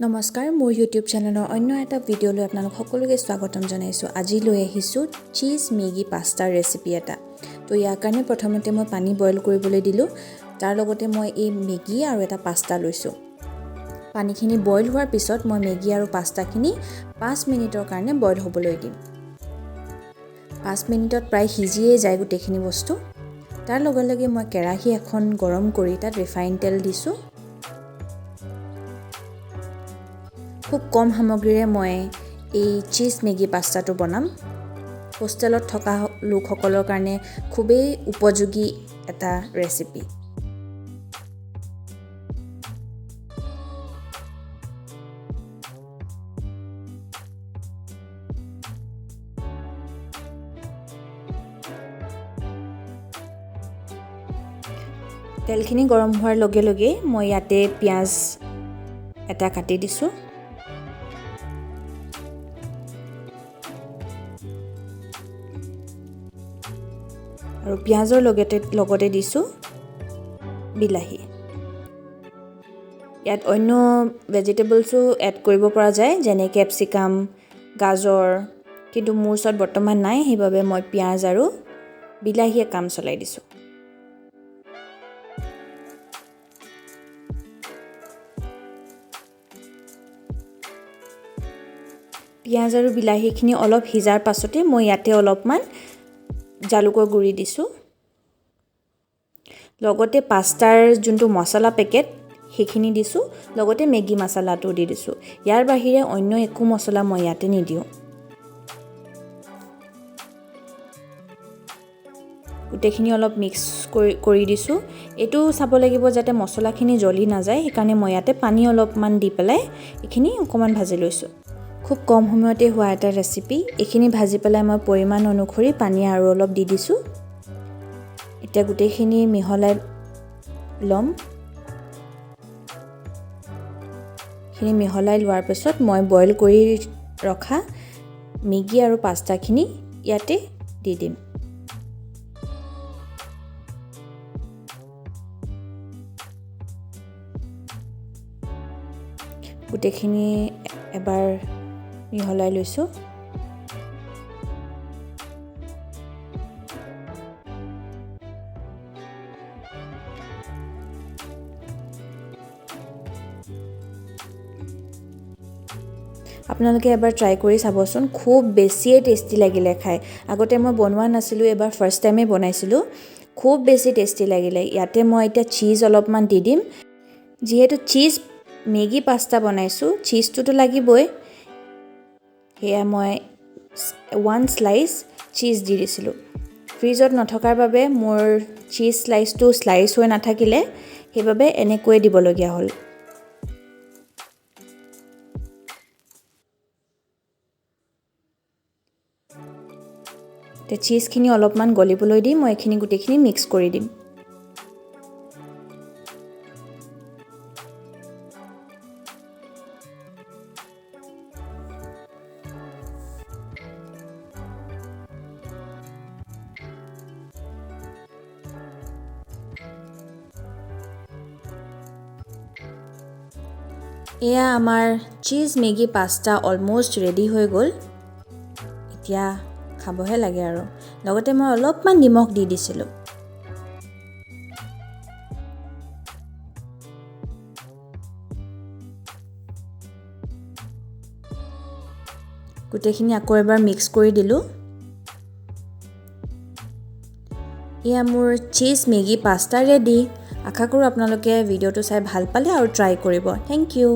নমস্কাৰ মোৰ ইউটিউব চেনেলৰ অন্য এটা ভিডিঅ'লৈ আপোনালোক সকলোকে স্বাগতম জনাইছোঁ। আজি লৈ আহিছোঁ চীজ মেগী পাস্তাৰ ৰেচিপি এটা। তো ইয়াৰ কাৰণে প্ৰথমতে মই পানী বইল কৰিবলৈ দিলোঁ। তাৰ লগতে মই এই মেগী আৰু এটা পাস্তা লৈছোঁ। পানীখিনি বইল হোৱাৰ পিছত মই মেগী আৰু পাস্তাখিনি 5 মিনিটৰ কাৰণে বইল হ'বলৈ দিম। 5 মিনিটত প্ৰায় সিজিয়ে যায় গোটেইখিনি বস্তু। তাৰ লগে লগে মই কেৰাহী এখন গৰম কৰি তাত ৰিফাইন তেল দিছোঁ। খুব কম সামগ্ৰীৰে মই এই চীজ মেগী পাস্তাটো বনাম। হোষ্টেলত থকা লোকসকলৰ কাৰণে খুবেই উপযোগী এটা ৰেচিপি। তেলখিনি গৰম হোৱাৰ লগে লগে মই ইয়াতে পিঁয়াজ এটা কাটি দিছোঁ। আৰু পিঁয়াজৰ লগতে দিছোঁ বিলাহী। ইয়াত অন্য ভেজিটেবলছো এড কৰিব পৰা যায়, যেনে কেপচিকাম, গাজৰ, কিন্তু মোৰ ওচৰত বৰ্তমান নাই, সেইবাবে মই পিঁয়াজ আৰু বিলাহীয়ে কাম চলাই দিছোঁ। পিঁয়াজ আৰু বিলাহীখিনি অলপ সিজাৰ পাছতে মই ইয়াতে অলপমান জালুকৰ গুড়ি দিছোঁ। লগতে পাস্তাৰ যোনটো মছলা পেকেট সেইখিনি দিছোঁ, লগতে মেগী মছলাটো দি দিছোঁ। ইয়াৰ বাহিৰে অন্য একো মছলা মই ইয়াতে নিদিওঁ। গোটেইখিনি অলপ মিক্স কৰি দিছোঁ। এইটো চাব লাগিব যাতে মছলাখিনি জ্বলি নাযায়, সেইকাৰণে মই ইয়াতে পানী অলপমান দি পেলাই এইখিনি অকণমান ভাজি লৈছোঁ। খুব কম সময়তে হোৱা এটা ৰেচিপি। এইখিনি ভাজি পেলাই মই পৰিমাণ অনুসৰি পানী আৰু অলপ দি দিছোঁ। এতিয়া গোটেইখিনি মিহলাই ল'ম। এইখিনি মিহলাই লোৱাৰ পিছত মই বইল কৰি ৰখা মেগী আৰু পাস্তাখিনি ইয়াতে দি দিম। গোটেইখিনি এবাৰ মিহলাই লৈছোঁ। আপোনালোকে এবাৰ ট্ৰাই কৰি চাবচোন, খুব বেছিয়ে টেষ্টি লাগিলে খাই। আগতে মই বনোৱা নাছিলোঁ, এবাৰ ফাৰ্ষ্ট টাইমে বনাইছিলোঁ। খুব বেছি টেষ্টি লাগিলে। ইয়াতে মই এতিয়া চীজ অলপমান দি দিম। যিহেতু চীজ মেগী পাস্তা বনাইছোঁ, চীজটোতো লাগিবই। সেয়া মই 1 স্লাইচ চীজ দি দিছিলোঁ। ফ্ৰিজত নথকাৰ বাবে মোৰ চীজ স্লাইচটো স্লাইচ হৈ নাথাকিলে, সেইবাবে এনেকৈয়ে দিবলগীয়া হ'ল। এতিয়া চীজখিনি অলপমান গলিবলৈ দি মই এইখিনি গোটেইখিনি মিক্স কৰি দিম। এয়া আমাৰ cheese Maggi pasta almost ready হৈ গ'ল। এতিয়া খাবহে লাগে আৰু। লগতে মই অলপমান নিমখ দি দিছিলোঁ। গোটেইখিনি আকৌ এবাৰ মিক্স কৰি দিলোঁ। এয়া মোৰ চীজ মেগী পাস্তা ৰেডি। আশা কৰোঁ আপোনালোকে ভিডিঅ'টো চাই ভাল পালে আৰু ট্ৰাই কৰিব। Thank U.